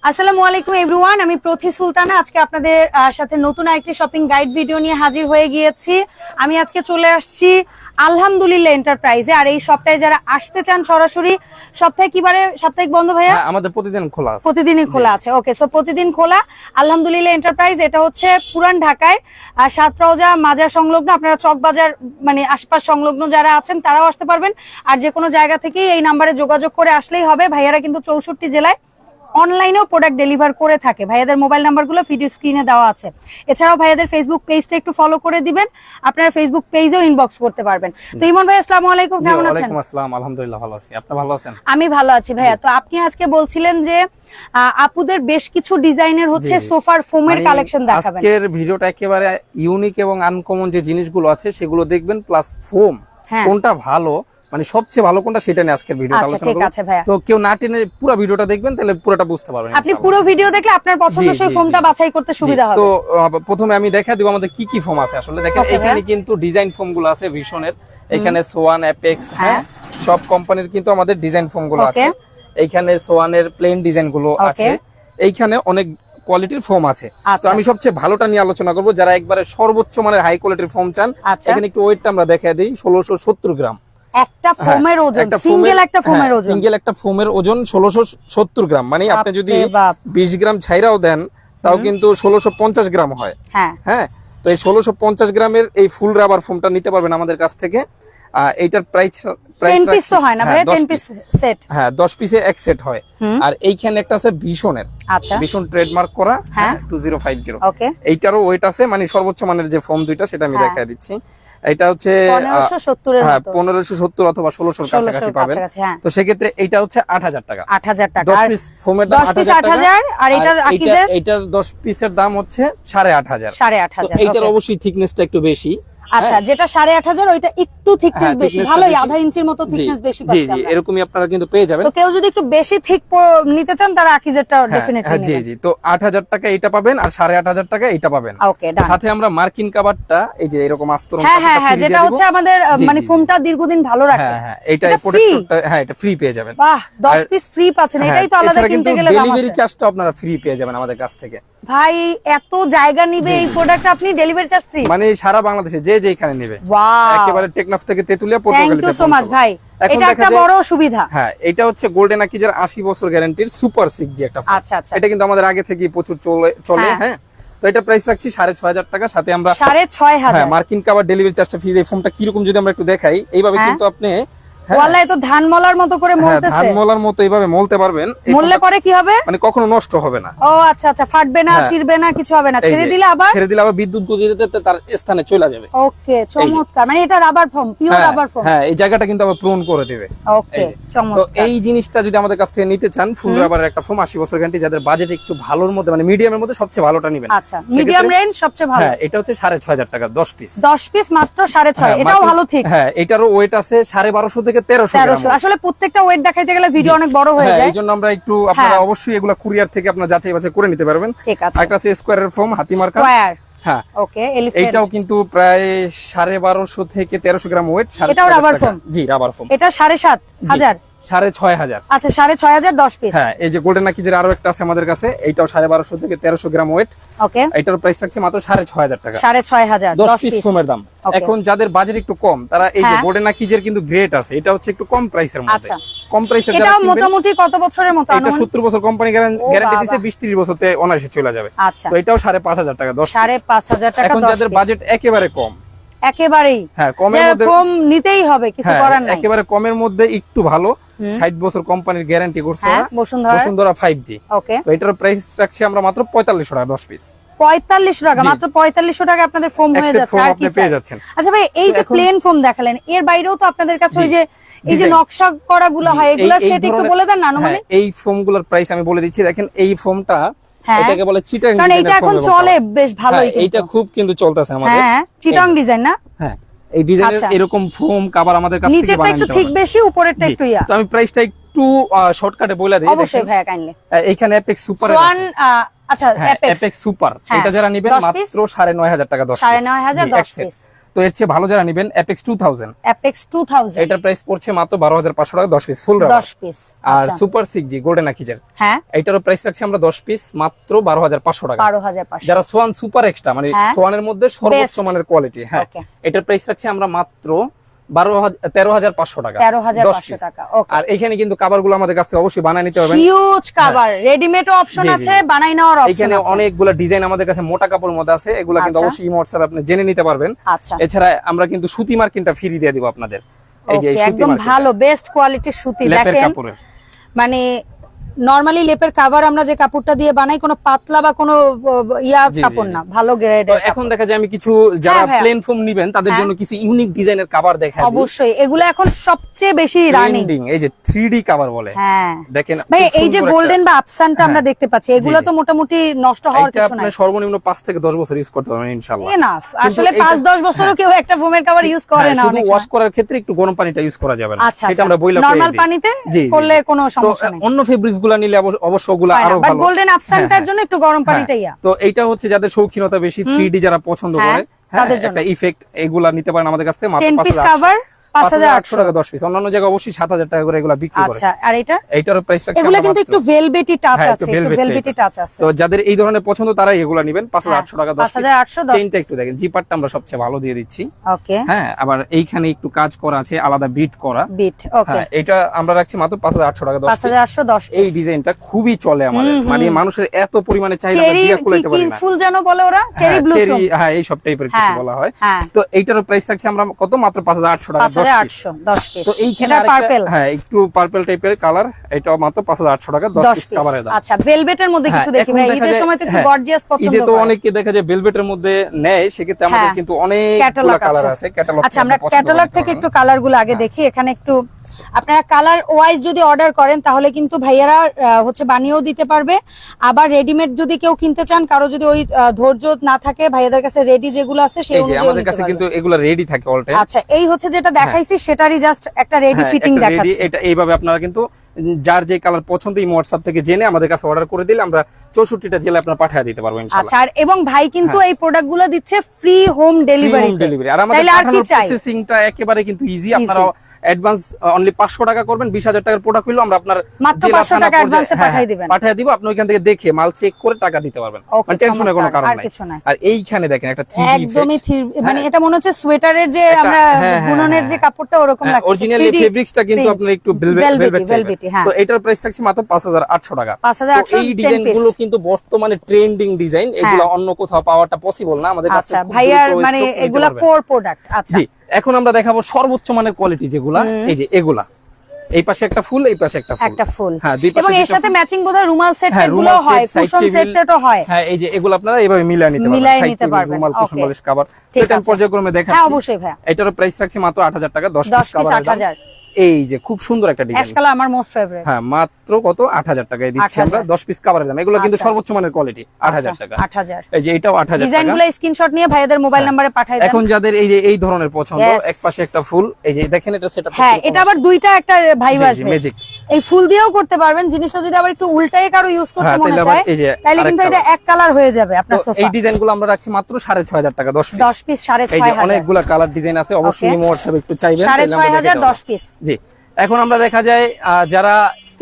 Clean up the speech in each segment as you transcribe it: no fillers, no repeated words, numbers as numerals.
আসসালামু আলাইকুম এভরিওয়ান, আমি প্রথি সুলতানা আজকে আপনাদের সাথে নতুন আরেকটি শপিং গাইড ভিডিও নিয়ে হাজির হয়ে গিয়েছি। আমি আজকে চলে আসছি আলহামদুলিল্লাহ এন্টারপ্রাইজে। আর এই সপ্তাহে যারা আসতে চান সরাসরি, সপ্তাহে কি বারে সাপ্তাহিক বন্ধ ভাইয়া? আমাদের প্রতিদিন খোলা আছে, প্রতিদিনই খোলা আছে। ওকে, সো প্রতিদিন খোলা আলহামদুলিল্লাহ এন্টারপ্রাইজ। এটা হচ্ছে পুরান ঢাকায় সাত রওজা মাজার সংলগ্ন। আপনারা চকবাজার মানে আশপাশ সংলগ্ন যারা আছেন তারাও আসতে পারবেন, আর যে কোনো জায়গা থেকেই এই নাম্বারে যোগাযোগ করে আসলেই হবে। ভাইয়ারা কিন্তু 64 জেলায় অনলাইনেও প্রোডাক্ট ডেলিভার করে থাকে। ভাইয়াদের মোবাইল নাম্বারগুলো ভিডিও স্ক্রিনে দেওয়া আছে। এছাড়াও ভাইয়াদের ফেসবুক পেজটা একটু ফলো করে দিবেন, আপনারা ফেসবুক পেজেও ইনবক্স করতে পারবেন। তো ইমন ভাই আসসালামু আলাইকুম, কেমন আছেন? ওয়ালাইকুম আসসালাম, আলহামদুলিল্লাহ ভালো আছি। আপনি ভালো আছেন? আমি ভালো আছি ভাইয়া। তো আপনি আজকে বলছিলেন যে আপুদের বেশ কিছু ডিজাইনের হচ্ছে সোফার ফোমের কালেকশন দেখাবেন। আজকের ভিডিওটা একেবারে ইউনিক এবং আনকমন যে জিনিসগুলো আছে সেগুলো দেখবেন, প্লাস ফোম কোনটা ভালো মানে সবচেয়ে ভালো কোনটা সেটা নিয়ে আজকের ভিডিওটা আলোচনা করব। তো কেউ না টেনে পুরো ভিডিওটা দেখবেন, তাহলে পুরোটা বুঝতে পারবেন। আপনি পুরো ভিডিও দেখলে আপনার পছন্দসই ফোমটা বাছাই করতে সুবিধা হবে। তো প্রথমে আমি দেখা দিব আমাদের কি কি ফোম আছে। আসলে দেখেন এখানে কিন্তু ডিজাইন ফোমগুলো আছে ভিশনের, এখানে সোয়ান, অ্যাপেক্স, হ্যাঁ সব কোম্পানির কিন্তু আমাদের ডিজাইন ফোমগুলো আছে। এইখানে সোয়ানের প্লেন ডিজাইনগুলো আছে, এইখানে অনেক কোয়ালিটির ফোম আছে। তো আমি সবচেয়ে ভালোটা নিয়ে আলোচনা করব। যারা একবারে সর্বোচ্চ মানের হাই কোয়ালিটির ফোম চান, এখানে একটু ওয়েটটা আমরা দেখায় দেই। 1670 গ্রাম একটা ফোমের ওজন, সিঙ্গেল একটা ফোমের ওজন, সিঙ্গেল একটা ফোমের ওজন 1670 গ্রাম। মানে আপনি যদি 20 গ্রাম ছাইরাও দেন তাও কিন্তু 1650 গ্রাম হয়। হ্যাঁ, তো এই 1650 গ্রামের এই ফুল রাবার ফোমটা নিতে পারবেন আমাদের কাছ থেকে। এইটার প্রাইস 10 পিস তো হয় না ভাই? 10 পিস সেট, হ্যাঁ 10 পিসে এক সেট হয়। আর এইখানে একটা আছে ভিশনের, আচ্ছা ভিশন ট্রেডমার্ক করা 2050। ওকে, এইটারও ওয়েট আছে, মানে সর্বোচ্চ মানের যে ফোম দুইটা সেটা আমি দেখায় দিচ্ছি। এটা হচ্ছে 1570 অথবা 1600 এর কাছাকাছি পাবেন। তো সেক্ষেত্রে এটা হচ্ছে 8000 টাকা। 8000 টাকা 10 পিস ফোমের দাম 8000। আর এটার 10 পিসের দাম হচ্ছে 8500। 8500। এইটার অবশ্যই থিকনেসটা একটু বেশি। আচ্ছা, যেটা 8500 ওইটা একটু থিকনেস বেশি, ভালোই আধা ইঞ্চির মতো থিকনেস বেশি পাচ্ছেন। জি, এরকমই আপনারা কিন্তু পেয়ে যাবেন। তো কেউ যদি একটু বেশি থিক নিতে চান তারা আকিজেরটা ডেফিনেটলি নেবেন। জি, তো 8000 টাকা এটা পাবেন, আর 8500 টাকা এটা পাবেন। ওকে, ডান। সাথে আমরা মার্কিন কভারটা এই যে এরকম আস্তরণ হ্যাঁ যেটা হচ্ছে আমাদের মানে ফোমটা দীর্ঘদিন ভালো রাখে। হ্যাঁ এটা প্রোডাক্টটা এটা ফ্রি পেয়ে যাবেন। বাহ, 10 পিস ফ্রি পাচ্ছেন। এটাই তো আলাদা কিনতে গেলে দাম আছে। ডেলিভারি চার্জটা আপনারা ফ্রি পেয়ে যাবেন আমাদের কাছ থেকে। ভাই এত জায়গা নিবে এই প্রোডাক্ট, আপনি ডেলিভারি চার্জ ফ্রি, মানে সারা বাংলাদেশে যে যেখানে নেবে। একেবারে টেকনাফ থেকে তেতুলিয়া পর্যন্ত। থ্যাংক ইউ সো মাচ ভাই, এটা একটা বড় সুবিধা। হ্যাঁ, এটা হচ্ছে গোল্ডেন আকিজের 80 বছর গ্যারান্টির সুপার সিক্স জি একটা ফোন। আচ্ছা, এটা কিন্তু আমাদের আগে থেকে প্রচুর চলে। হ্যাঁ, তো এটা প্রাইস রাখছি 6500 টাকা। সাথে আমরা 6500 মার্কিন কভার ডেলিভারি চার্জটা ফ্রি। এই ফোনটা কিরকম যদি আমরা একটু দেখাই, এইভাবে কিন্তু আপনি ওয়াল্লাহি তো ধান মলার মতো করে মলতেছে। ধান মলার মতো এইভাবে মলতে পারবেন। মললে পরে কি হবে? মানে কখনো নষ্ট হবে না। ও আচ্ছা, ফাটবে না, ছিড়বে না, কিছু হবে না। ছেড়ে দিলে আবার বিদ্যুৎ গতিতে তার স্থানে চলে যাবে। ওকে, চমৎকার। মানে এটা rubber foam, pure rubber foam. হ্যাঁ, এই জায়গাটা কিন্তু আবার প্রন করে দিবে। ওকে, চমৎকার। তো এই জিনিসটা যদি আমাদের কাছ থেকে নিতে চান, ফুল রাবারের একটা ফোম 80 বছর গ্যারান্টি, যাদের বাজেট একটু ভালোর মধ্যে মানে মিডিয়ামের মধ্যে সবচেয়ে ভালোটা নেবেন। আচ্ছা, মিডিয়াম রেঞ্জ সবচেয়ে ভালো। হ্যাঁ, এটা হচ্ছে 6500 টাকা 10 পিস। 10 পিস মাত্র 6500। এটাও ভালো ঠিক। হ্যাঁ, এটারও ওয়েট আছে 1250 থেকে 1300 গ্রাম। আসলে প্রত্যেকটা ওয়েট দেখাইতে গেলে ভিডিও অনেক বড় হয়ে যায়। এইজন্য আমরা একটু আপনারা অবশ্যই এগুলা কুরিয়ার থেকে আপনারা যাচাই বাছাই করে নিতে পারবেন। ঠিক আছে। একটা আছে স্কয়ারের ফোম, হাতি মার্কা। হ্যাঁ, ওকে, এটাও কিন্তু প্রায় 1250 থেকে 1300 গ্রাম ওয়েট। এটাও রাবার ফোম? জি, রাবার ফোম। এটা 7500। 6500। আচ্ছা, 6500 10 পিস। হ্যাঁ, এই যে গোল্ডেন আকিজের আরো একটা আছে আমাদের কাছে, এইটাও 1250 থেকে 1300 গ্রাম ওয়েট। ওকে, এটার প্রাইস রাখছে মাত্র 6500 টাকা। 6500 10 পিস ফোমের দাম। এখন যাদের বাজেট একটু কম, তারা এই যে গোল্ডেন আকিজের কিন্তু গ্রেড আছে, এটা হচ্ছে একটু কম প্রাইসের মধ্যে। আচ্ছা, কম প্রাইসের এটা মোটামুটি কত বছরের মতো? এটা 70 বছর কোম্পানি গ্যারান্টি দিয়েছে, 20-30 বছরতে অনায়াসে চলে যাবে। আচ্ছা, তো এটাও 5500 টাকা 10 5500 টাকা। এখন যাদের বাজেট একেবারে কম, একেবারেই কমের মধ্যে ফোম নিতেই হবে, কিছু করার নাই। একেবারে কমের মধ্যে একটু ভালো 60 বছর কোম্পানির গ্যারান্টি করছে বসুন্ধরা 5G। ওকে, তো এটার প্রাইস রাখছি আমরা মাত্র 4500 টাকা 10 পিস। 4500 টাকা, মাত্র 4500 টাকা আপনাদের ফোম হয়ে যাচ্ছে। আর কি পেয়ে যাচ্ছেন? আচ্ছা ভাই, এই যে প্লেন ফোম দেখালেন, এর বাইরেও তো আপনাদের কাছে ওই যে এই যে নকশা করা গুলো হয়, এগুলোর সেট একটু বলে দেন না। মানে এই ফোমগুলোর প্রাইস আমি বলে দিচ্ছি। দেখেন এই ফোমটা, এটাকে বলে চিটাং ডিজাইন। কারণ এটা এখন চলে বেশ ভালোই, এটা খুব কিন্তু চলতেছে আমাদের। হ্যাঁ, চিটাং ডিজাইন না? হ্যাঁ, এই ডিজাইনের এরকম ফোম কভার আমাদের কাছে থেকে বানানো হয়। নিচেরটা একটু ঠিক বেশি, উপরেরটা একটু ইয়া। তো আমি প্রাইসটা একটু শর্টকাটে বলে দেই। অবশ্যই ভাইয়া, কাইন্ডলি। এইখানে অ্যাপেক্স সুপার আচ্ছা, অ্যাপেক্স সুপার, এটা যারা নেবেন মাত্র 9500 টাকা 10 পিস। 9500 10 পিস। তো এর চেয়ে ভালো যারা নেবেন অ্যাপেক্স 2000, অ্যাপেক্স 2000 এটার প্রাইস পড়ছে মাত্র 12500 টাকা 10 পিস ফুল 10 পিস। আর সুপার 6G গোল্ডেন আকিজের, হ্যাঁ এইটারও প্রাইস রাখছি আমরা 10 পিস মাত্র 12500 টাকা। 12500। যারা সোয়ান সুপার এক্সট্রা মানে হ্যাঁ। সোয়ানের মধ্যে সর্বোচ্চ Best। মানের কোয়ালিটি, হ্যাঁ Okay। এটার প্রাইস রাখছি আমরা মাত্র 13500 টাকা 13500 টাকা। ওকে, আর এখানে কিন্তু কভারগুলো আমাদের কাছ থেকে অবশ্যই বানায় নিতে হবে। হিউজ কভার, রেডিমেড অপশন জি, জি, আছে, জি। বানাই নেওয়ার অপশন এখানে আছে। অনেকগুলো ডিজাইন আমাদের কাছে মোটা কাপড়ের মধ্যে আছে, এগুলো কিন্তু আচ্ছা। অবশ্যই হোয়াটসঅ্যাপ আপনি জেনে নিতে পারবেন। আচ্ছা, এছাড়া আমরা কিন্তু সুতি মার্কিনটা ফ্রি দিয়ে দিব আপনাদের। এই যে এই ওকে, সুতি একদম মার্কিনটা, ভালো বেস্ট কোয়ালিটির সুতি। লেপের দেখেন কাপড়ের। মানে নরমালি লেপের কভার আমরা যে কাপড়টা দিয়ে বানাই কোনো পাতলা বা কোনো ইয়া জি, জি, কাপড় জি। না, ভালো তো গ্রেডের। এখন দেখা যায় আমি কিছু যারা ভাইয়া। প্লেন ফোম নিবেন তাদের হ্যাঁ। জন্য কিছু ইউনিক ডিজাইনের কভার দেখাই দিই। অবশ্যই এগুলো এখন সবচেয়ে বেশি রানিং। ট্রেন্ডিং এই যে 3D কভার বলে, হ্যাঁ দেখেন ভাই, খুব এই যে সুন্দর একটা- গোল্ডেন বা আপসানটা আমরা দেখতে পাচ্ছি, এগুলো জি, জি। তো মোটামুটি নষ্ট হওয়ার এটা কিছু আপনি নাই। সর্বনিম্ন 5 থেকে 10 বছর ইউজ করতে পারবেন ইনশাআল্লাহ। এনাফ, কিন্তু আসলে এইটা- 5-10 বছরও কেউ একটা ফোমের কভার ইউজ করে হ্যাঁ, না শুধু অনেক ওয়াশ সময়। করার ক্ষেত্রে একটু গরম পানিটা ইউজ করা যাবে না, আচ্ছা, সেটা আমরা বইলা নরমাল পানিতে জি, জি, করলে জি। কোনো তো সমস্যা নেই। অন্য ফেব্রিক্স গুলা নিলে অবশ্য ওগুলা হয় না, আরো বাট ভালো। গোল্ডেন আপসানটার হ্যাঁ, জন্য একটু গরম পানিটাই ইয়া। তো এইটা হচ্ছে যাদের শৌখিনতা বেশি, 3D যারা পছন্দ হ্যাঁ, করে, হ্যাঁ, তাদের জন্য। একটা ইফেক্ট এগুলা নিতে পারেন আমাদের কাছ থেকে মাত্র 10 পিস 5800 কভার 5800 টাকা 10 পিস। অন্যান্য জায়গায় অবশ্যই 7000 টাকা করে এগুলা বিক্রি করে। আচ্ছা, আর এটা এইটারও প্রাইস রাখছি এগুলো আমরা কিন্তু মাত্র- একটু ভেলভেটি টাচ হ্যাঁ, আছে, একটু একটু velvet ভেলভেটি type-এর। টাচ আছে। তো যাদের এই ধরনের পছন্দ তারা এগুলা নেবেন 5800 টাকা 10 পিস। 5800 10 চেইনটা একটু দেখেন, জিপারটা আমরা সবচেয়ে ভালো দিয়ে দিচ্ছি। ওকে, হ্যাঁ, আবার এইখানে একটু কাজ করা আছে, আলাদা বিট করা। বিট, ওকে, হ্যাঁ, এটা আমরা রাখছি মাত্র 5800 টাকা 10 পিস। 5800 10 এই ডিজাইনটা খুবই চলে আমাদের, মানে মানুষের এত পরিমাণে চাহিদা চেরি দিয়ে কুলাইতে কি পারি না। ফুল যেন বলে ওরা, চেরি হ্যাঁ, ব্লুসম। চেরি, হ্যাঁ এই সব টাইপের কিছু হ্যাঁ, বলা হয়। হ্যাঁ। তো এইটারও প্রাইস রাখছি আমরা কত, মাত্র 5800 টাকা 10 পিস। 5800 10 পিস। তো এইখানে এটা আরেকটা- পার্পল হ্যাঁ একটু পার্পল টাইপের কালার, এটাও মাত্র 5800 টাকা 10 10 পিস পিস। কভারের দাম। আচ্ছা, ভেলভেটের মধ্যে কিছু হ্যাঁ, দেখি এখন ভাই, দেখা ঈদের যায়- সময় তো একটু হ্যাঁ, গর্জিয়াস পছন্দ ঈদে তো করে। অনেকে দেখা যায় ভেলভেটের মধ্যে নেয়, সেক্ষেত্রে আমাদের হ্যাঁ, কিন্তু অনেক ক্যাটালগ কালার আছে। আছে। ক্যাটালগ আচ্ছা, আমরা ক্যাটালগ থেকে একটু কালার গুলো আগে দেখি। এখানে একটু আপনারা কালার ওয়াইজ যদি অর্ডার করেন তাহলে কিন্তু ভাইয়ারা হচ্ছে বানিয়েও দিতে পারবে। আবার রেডিমেড যদি কেউ কিনতে চান, কারো যদি ওই ধৈর্য না থাকে, ভাইয়াদের কাছে রেডি যেগুলো আছে সেই এই যে অনুযায়ী আমাদের নিতে কাছে পারবে। কিন্তু এগুলো রেডি থাকে অল টাইম। আচ্ছা, এই হচ্ছে যেটা দেখাইছি সেটারই জাস্ট একটা রেডি হ্যাঁ, ফিটিং একটা ready, দেখাচ্ছি। এটা এইভাবে আপনারা কিন্তু যার যে কালার পছন্দ এই হোয়াটসঅ্যাপ থেকে জেনে আমাদের কাছে অর্ডার করে দিলে আমরা 64টা জেলায় আপনারা পাঠিয়ে দিতে পারবো ইনশাআল্লাহ। আচ্ছা, আর এবং ভাই কিন্তু এই প্রোডাক্টগুলো দিচ্ছে free home delivery. Home delivery. আর আমাদের তাহলে আর কি পাঠানোর চাই? প্রসেসিংটা একেবারে কিন্তু ইজি। আপনারা অ্যাডভান্স অনলি 500 টাকা করবেন, 20000 টাকার প্রোডাক্ট হইলো আমরা আপনার মাত্র জেলা 500 থানা টাকা পর্যায়ে- অ্যাডভান্সে হ্যাঁ, পাঠিয়ে দিবেন। পাঠিয়ে দিব, আপনি ওইখান থেকে দেখে মাল চেক করে টাকা দিতে পারবেন, Okay, মানে টেনশনের কোনো চমৎকার, কারণ আর নাই। কিছু নাই। আর এইখানে দেখেন একটা 3D একদমই ইফেক্ট, মানে এটা মনে হচ্ছে সোয়েটারের যে আমরা বুননের যে কাপড়টা ওরকম লাগছে। অরিজিনালি 3D ফেব্রিক্সটা কিন্তু print। আপনার একটু Velvety, ভেলভেট। হ্যাঁ। তো এটার প্রাইস থাকছে মাত্র 5800 টাকা। 5800 তো এই 10 ডিজাইন piece। গুলো কিন্তু বর্তমানে ট্রেন্ডিং ডিজাইন, এগুলো অন্য কোথাও পাওয়াটা পসিবল না আমাদের কাছে। আচ্ছা খুব ভাইয়ার দ্রুত মানে stock নিতে এগুলা পারবেন। Core product. আচ্ছা, জি, এখন আমরা দেখাবো সর্বোচ্চ মানের কোয়ালিটি যেগুলা, এই যে এগুলা, এই পাশে একটা ফুল, এই পাশে একটা ফুল, একটা ফুল। হ্যাঁ, দুই পাশে এবং এর দুইটা সাথে ফুল। ম্যাচিং বোধহয় রুমাল সেট হ্যাঁ, গুলো রুমাল হয়, সেট, সাইড কুশন টেবিল, সেটও হয়। হ্যাঁ এই যে এগুলো আপনারা এইভাবে মিলিয়ে নিতে পারবেন, মিলায়ে সাইড নিতে টেবিল, পারবেন। রুমাল, কুশন, Okay। বালিশ, কভার। ঠিক এটা আছে। পর্যায়ক্রমে দেখাচ্ছি। হ্যাঁ, অবশ্যই ভাইয়া। এটারও প্রাইস রাখছি মাত্র 8000 টাকা 10 10 পিস পিস কভারের দাম। 8000। এই যে খুব সুন্দর একটা অ্যাশ ডিজাইন, কালার আমার মোস্ট ফেভারিট। হ্যাঁ মাত্র কত 8000 টাকায় দিচ্ছি 8000 আমরা 10 পিস কভারের দাম। এগুলো কিন্তু আচ্ছা। সর্বোচ্চ মানের কোয়ালিটি, 8000 টাকা। 8000। এই যে এটাও 8000 টাকা। ডিজাইনগুলো স্ক্রিনশট নিয়ে ভাইয়াদের মোবাইল নম্বরে পাঠিয়ে দেন। এখন যাদের এই যে এই ধরনের পছন্দ, Yes। এক পাশে একটা ফুল, এই যে দেখেন এটা সেটআপ। হ্যাঁ, এটা আবার দুইটা একটা ভাইব আসবে। ম্যাজিক। এই ফুল দিয়েও করতে পারবেন। জিনিসটা যদি আবার একটু উল্টায়ে কারো ইউজ করতে হ্যাঁ, মনে তাহলে আবার চায় এই যে তাহলে কিন্তু আরেকটা এটা এক কালার হয়ে যাবে আপনার তো সোফা। এই ডিজাইনগুলো আমরা রাখছি মাত্র 6500 টাকা 10 পিস। 10 পিস এই যে 6500। অনেকগুলা কালার ডিজাইন আছে, অবশ্যই Okay। ইমো হোয়াটসঅ্যাপ একটু চাইবেন, তাহলে আমরা 6500 দেখাতে 10 পারবো। পিস। জি, এখন আমরা দেখা যায় যারা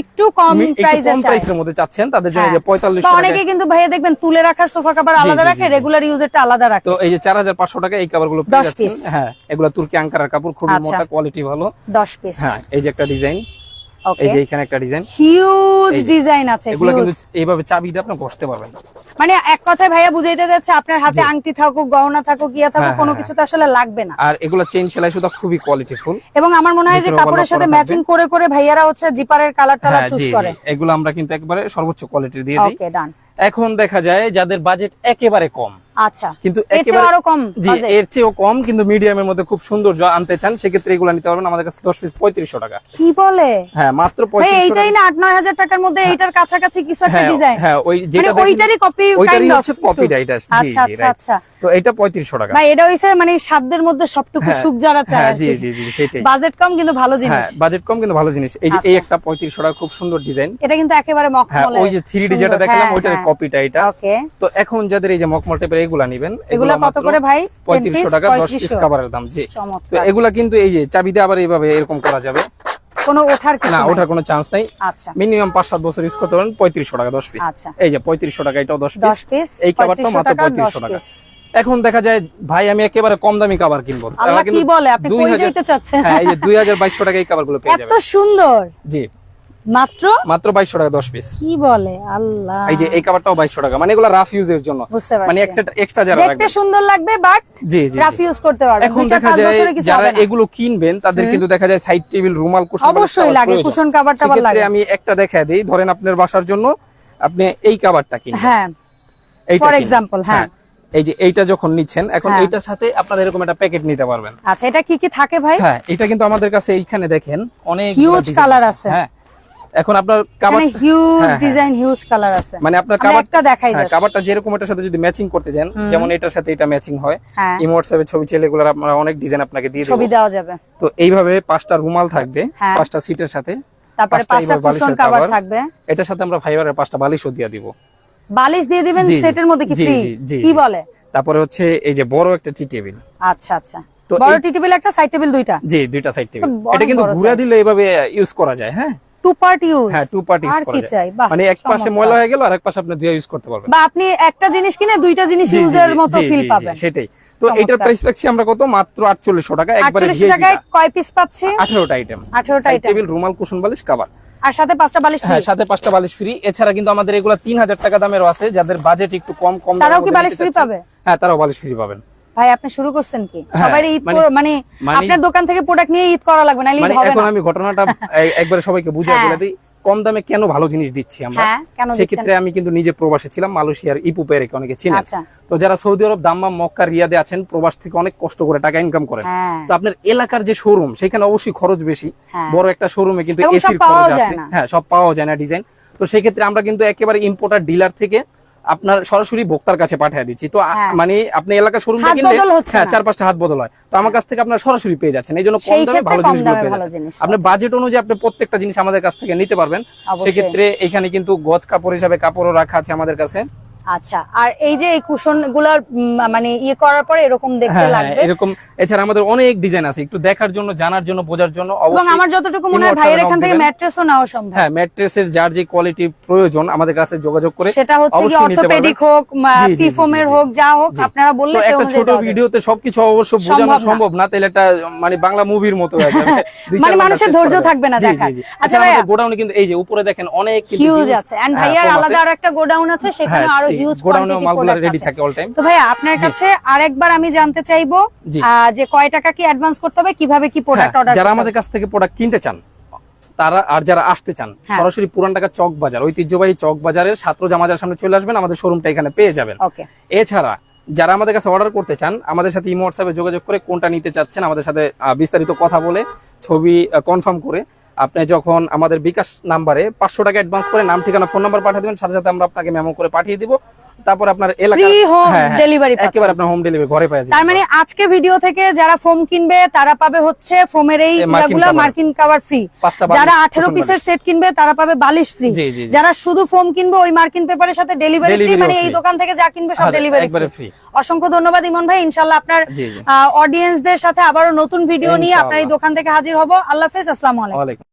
একটু কম একটু প্রাইসে কম চাই। প্রাইসের মধ্যে চাচ্ছেন তাদের জন্য এই যে 4500 বা টাকা। অনেকে কিন্তু ভাইয়া দেখবেন তুলে রাখার সোফা কভার আলাদা জি, রাখে, জি। রেগুলার ইউজেরটা আলাদা রাখে। তো এই যে 4500 টাকা এই কভারগুলো 10 পেয়ে পিস। যাচ্ছেন। হ্যাঁ, এগুলো তুর্কি আঙ্কারার কাপড়, খুবই আচ্ছা। মোটা, কোয়ালিটি ভালো। 10 পিস। হ্যাঁ, এই যে একটা ডিজাইন, ওকে, এই যে এখানে একটা ডিজাইন, হিউজ এই যে। ডিজাইন আছে, এগুলো কিন্তু হিউজ। এইভাবে চাবি দিয়ে আপনি ঘষতে পারবেন। মানে এক কথায় ভাইয়া বুঝাইতে যাচ্ছে আপনার হাতে জি। আংটি থাকুক, গহনা থাকুক, ইয়া থাকুক, হ্যাঁ, কোনো হ্যাঁ, কিছু তো আসলে লাগবে না। আর এগুলো চেইন সেলাই সুতা খুবই কোয়ালিটিফুল। এবং আমার মনে হয় যে নিচের কাপড়ের overlock সাথে করা ম্যাচিং করে করে ভাইয়ারা হচ্ছে জিপারের কালার টালার হ্যাঁ, চুজ জি, করে। জি, এগুলো আমরা কিন্তু একবারে সর্বোচ্চ কোয়ালিটি দিয়ে দিই। ওকে, ডান। এখন দেখা যায় যাদের বাজেট একেবারে কম, আচ্ছা, কিন্তু এর চেয়ে একেবারে আরো কম জি budget? এর চেয়েও কম কিন্তু মিডিয়ামের মধ্যে খুব সৌন্দর্য আনতে চান, সেক্ষেত্রে এগুলো নিতে পারবেন আমাদের কাছে 10 পিস 3500 টাকা। কি বলে হ্যাঁ, মাত্র ভাই, 3500 এইটাই টাকা। না 8-9 হাজার টাকার মধ্যে এইটার কাছাকাছি কিছু একটা হ্যাঁ, ডিজাইন? হ্যাঁ, ওই যেটা মানে দেখেন- ওইটারই কপি ওইটারই কাইন্ড অফ হচ্ছে কপিটা এটা। জি, আচ্ছা, জি, আচ্ছা, right। আচ্ছা। তো এটা 3500 টাকা। ভাই, এটা হইছে মানে সাধ্যের মধ্যে সবটুকু হ্যাঁ, সুখ যারা চায় হ্যাঁ, আর জি, কি। জি, জি, সেটাই। বাজেট কম কিন্তু ভালো জিনিস। হ্যাঁ, বাজেট কম কিন্তু ভালো জিনিস। এই যে এই একটা 3500 টাকা খুব সুন্দর ডিজাইন। এটা কিন্তু একেবারে হ্যাঁ, মখমলে। ওই যে 3D যেটা দেখালাম ওইটার কপিটা এটা। ওকে, তো এখন যাদের এই যে মকমল টাইপের এগুলা নিবেন, এগুলা কত মাত্র করে ভাই? 3500 টাকা 10 পিস কভারের দাম। জি, তো এগুলা কিন্তু এই যে চাবি দিয়ে আবার এইভাবে এরকম করা যাবে, কোনো ওঠার কিছু না নাই? ওঠার কোনো চান্স নাই। আচ্ছা, মিনিমাম 5-7 বছর ইউজ করতে পারেন। 3500 টাকা 10 পিস। আচ্ছা, এই যে 3500 টাকা, এটাও 10 10 পিস, এই কভারটা মাত্র 3500 টাকা। এখন দেখা যায় ভাই আমি একেবারে কম দামি কভার কিনবো, আল্লাহ কি বলে, আপনি কই যাইতে চাচ্ছেন? হ্যাঁ, এই যে 2200 টাকা এই কভারগুলো পেয়ে যাবেন। এত সুন্দর, জি মাত্র 2200 টাকা 10 পিস। কি বলে আল্লাহ! এই যে এই কভারটাও 2200 টাকা, মানে এগুলো রাফ ইউজের জন্য, বুঝতে পারছি, মানে এক্সট্রা যারা দেখতে সুন্দর লাগবে but G G rough use করতে পারবেন। এখন দেখা যায় যারা এগুলো কিনবেন তাদের কিন্তু দেখা যায় সাইড টেবিল, রুমাল, কুশন অবশ্যই লাগে, কুশন কভার টাভার লাগে। আমি একটা দেখায় দেই, ধরেন আপনার বাসার জন্য আপনি এই কভারটা কিনবেন, হ্যাঁ ফর এক্সাম্পল, হ্যাঁ এই যে এইটা যখন নিচ্ছেন, এখন এইটার সাথে আপনারা এরকম একটা প্যাকেট নিতে পারবেন। আচ্ছা, এটা কি কি থাকে ভাই? হ্যাঁ, এটা কিন্তু আমাদের কাছে এইখানে দেখেন অনেক হিউজ কালার আছে। হ্যাঁ, এখন আপনার cover huge design, huge colour আছে, মানে আপনার কভারটা দেখাই যায়। কভারটা যেরকম এটার সাথে যদি ম্যাচিং করতে যান, যেমন এটার সাথে এটা ম্যাচিং হয়, ইমো হোয়াটসঅ্যাপে ছবি চাইলে এগুলো আপনারা অনেক ডিজাইন আপনাকে দিয়ে দেব, ছবি দেওয়া যাবে। তো এইভাবে 5টা রুমাল থাকবে 5টা সিটের সাথে, তারপরে 5টা কুশন কভার থাকবে, এটার সাথে আমরা ফাইবারের 5টা বালিশও দিয়ে দিব। বালিশ দিয়ে দিবেন সেটের মধ্যে কি ফ্রি? কি বলে? তারপরে হচ্ছে এই যে বড় একটা টি টেবিল। আচ্ছা আচ্ছা, বড় টি টেবিল একটা, সাইড টেবিল দুইটা? জি, দুইটা সাইড টেবিল। এটা কিন্তু ঘুরা দিলে এভাবে ইউজ করা যায়। হ্যাঁ, টু পার্ট ইউজ। হ্যাঁ, টু পার্ট ইউজ করা যায়, মানে এক পাশে ময়লা হয়ে গেল আর এক পাশে আপনি দুইটা ইউজ করতে পারবেন, বা আপনি একটা জিনিস কিনে দুইটা জিনিস ইউজের মতো ফিল পাবেন। সেটাই তো। এটার প্রাইস রাখছি আমরা কত? মাত্র 4800 টাকা। একবারে 48 টাকায় কয় পিস পাচ্ছে? 18টা আইটেম, 18টা আইটেম, টেবিল, রুমাল, কুশন, বালিশ, কভার, আর সাথে 5টা বালিশ ফ্রি। হ্যাঁ, সাথে 5টা বালিশ ফ্রি। এছাড়া কিন্তু আমাদের এগুলা 3000 টাকা দামেরও আছে, যাদের বাজেট একটু কম তারাও কি বালিশ ফ্রি পাবে? হ্যাঁ, তারাও বালিশ ফ্রি পাবেন। ভাই আপনি শুরু করছেন কি? সবাই ঈদ মানে আপনার দোকান থেকে প্রোডাক্ট নিয়ে ঈদ করা লাগবে না, ঈদ হবে না। এখন আমি ঘটনাটা একবারে সবাইকে বুঝিয়ে বলে দিই, কম দামে কেন ভালো জিনিস দিচ্ছি আমরা। সেক্ষেত্রে আমি কিন্তু নিজে প্রবাসে ছিলাম, মালয়েশিয়ার ইপুপে রেখে, অনেকে চিনেন। তো যারা সৌদি আরব, দাম্মাম, মক্কা, রিয়াদে আছেন, প্রবাস থেকে অনেক কষ্ট করে টাকা ইনকাম করেন, তো আপনার এলাকার যে শোরুম সেখানে অবশ্যই খরচ বেশি, বড় একটা শোরুমে কিন্তু এসির খরচ আছে, হ্যাঁ সব পাওয়া যায় না ডিজাইন। তো সেক্ষেত্রে আমরা কিন্তু একেবারে ইম্পোর্টার ডিলার থেকে আপনার সরাসরি ভোক্তার কাছে পাঠিয়ে দিচ্ছি। তো মানে আপনি এলাকা শোরুম থেকে কিনলে 4-5টা হাত বদল হয়, তো আমার কাছ থেকে আপনারা সরাসরি পেয়ে যাচ্ছেন। এই জন্য কম দামে ভালো জিনিসগুলো পেয়ে যাচ্ছেন। আপনার বাজেট অনুযায়ী আপনি প্রত্যেকটা জিনিস আমাদের কাছ থেকে নিতে পারবেন। সেক্ষেত্রে এখানে কিন্তু গজ কাপড় হিসাবে কাপড়ও রাখা আছে আমাদের কাছে। আচ্ছা, আর এই যে এই কুশন গুলার মানে ইয়ে করার পরে এরকম দেখতে লাগবে, এরকম। এছাড়া আমাদের অনেক ডিজাইন আছে, একটু দেখার জন্য, জানার জন্য, বোঝার জন্য। এবং আমার যতটুকু মনে হয় ভাইয়ের এখান থেকে ম্যাট্রেসও নেওয়া সম্ভব। হ্যাঁ, ম্যাট্রেসের যার যে কোয়ালিটি প্রয়োজন আমাদের কাছে যোগাযোগ করে, সেটা হচ্ছে কি অর্থোপেডিক হোক, পিফোমের হোক, যা হোক আপনারা বললে সেই অনুযায়ী। একটা ছোট ভিডিওতে সবকিছু অবশ্য বোঝানো সম্ভব না, তাহলে একটা মানে বাংলা মুভির মতো হয়ে যাবে, মানে মানুষের ধৈর্য থাকবে না দেখার। আচ্ছা ভাই, গোডাউনে কিন্তু এই যে উপরে দেখেন অনেক কিন্তু হিউজ আছে, এন্ড ভাইয়ার আলাদা আর একটা গোডাউন আছে, সেখানে আরো হিউজ কোয়ান্টিটি রেডি থাকে অল টাইম। তো ভাই আপনার কাছে আরেকবার আমি জানতে চাইবো যে কয় টাকা কি অ্যাডভান্স করতে হবে, কিভাবে কি প্রোডাক্ট অর্ডার? যারা আমাদের কাছ থেকে প্রোডাক্ট কিনতে চান তারা, আর যারা আসতে চান সরাসরি পুরান ঢাকা চক বাজার, ঐতিহ্যবাহী চক বাজারের ছাত্র জামাজার সামনে চলে আসবেন, আমাদের শোরুমটা এখানে পেয়ে যাবেন। এছাড়া যারা আমাদের কাছে অর্ডার করতে চান, আমাদের সাথে ইমো হোয়াটসঅ্যাপে যোগাযোগ করে কোনটা নিতে চাচ্ছেন আমাদের সাথে বিস্তারিত কথা বলে ছবি কনফার্ম করে আপনি যখন আমাদের বিকাশ নাম্বারে 500 টাকা অ্যাডভান্স করে নাম, ঠিকানা, ফোন নাম্বার পাঠিয়ে দিবেন, সাথে সাথে আমরা আপনাকে মেমো করে পাঠিয়ে দিব। তারপর আপনার এলাকায় ডেলিভারি, একেবারে আপনার হোম ডেলিভারি ঘরে পেয়ে যাবেন। তার মানে আজকে ভিডিও থেকে যারা ফোম কিনবে তারা পাবে হচ্ছে ফোমের এই গুলা মার্কিন কভার ফ্রি, যারা 18 পিসের সেট কিনবে তারা পাবে বালিশ ফ্রি, যারা শুধু ফোম কিনবে ওই মার্কিন পেপারের সাথে ডেলিভারি ফ্রি, মানে এই দোকান থেকে যা কিনবে সব ডেলিভারি ফ্রি। অসংখ্য ধন্যবাদ ইমন ভাই, ইনশাআল্লাহ আপনার অডিয়েন্সদের সাথে আবারো নতুন ভিডিও নিয়ে আপনার এই দোকান থেকে হাজির হব। আল্লাহ হাফেজ, আসসালামু আলাইকুম।